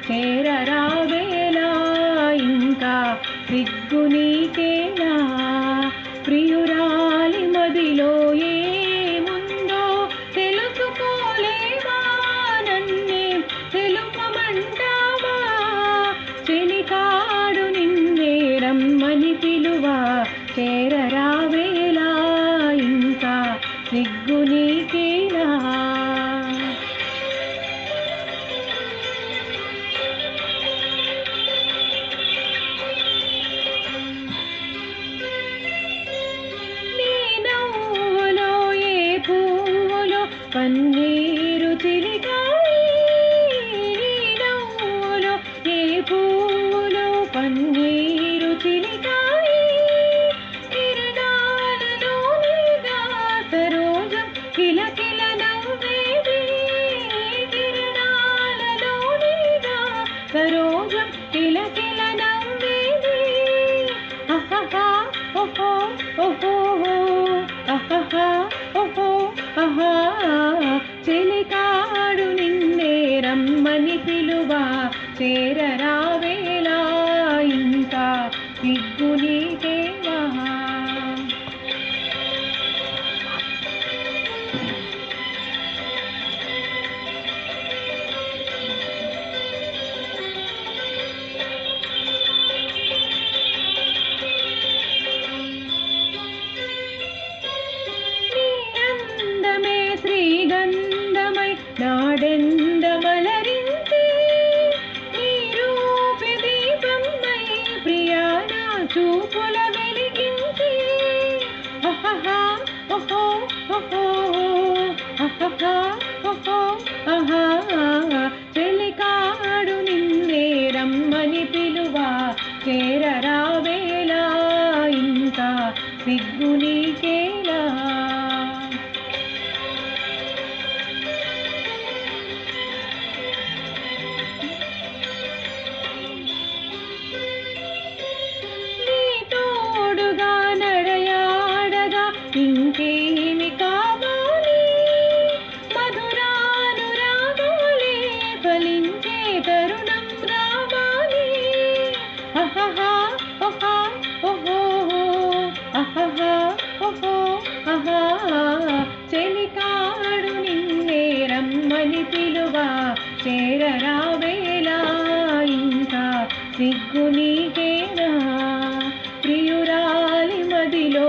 చేరరావేలా ఇంకా సిగ్గు నీకేలా ప్రియురాలి మదిలో ఏముందో తెలుసుకోలేవా నన్నే తెలుపమంటావా చెలికాడు నిన్నే రమ్మని పిలువా చేరరావేలా ఇంకా సిగ్గు నీకేలా పన్నీరు చిలికాయి నవ్వులో ఏ పూలో పన్నీరు చిలికాయి కిరణాలలో నీగా సరోజం కిలకిల నవ్వేది కిరణాలలో నీగా సరోజం కిలకిల నవ్వేది అహహా ఓహో ఓహో అహహా ఓహో ఆహా చెలికాడు నిన్నే రమ్మని పిలువా చేరరావేలా ఇంకా సిగ్గు నీకేలా శ్రీగంధమై నాడెందమలరించి నీ రూపి దీపమై ప్రియా నా చూపుల వెలిగించి అహహా ఓహో ఓహో అహహా ఓహో ఆహా చెలికాడు నిన్నే రమ్మని పిలువా చేరరావేలా ఇంకా సిగ్గు నీకేలా ఇంకేమి కావాలి మధురానురాగాలే ఫలించే తరుణం రావాలి అహహా ఓహో ఓహో అహహా ఓహో ఆహా చెలికాడు నిన్నే రమ్మని పిలువా చేరరావేలా ఇంకా సిగ్గు నీకేలా ప్రియురాలి మదిలో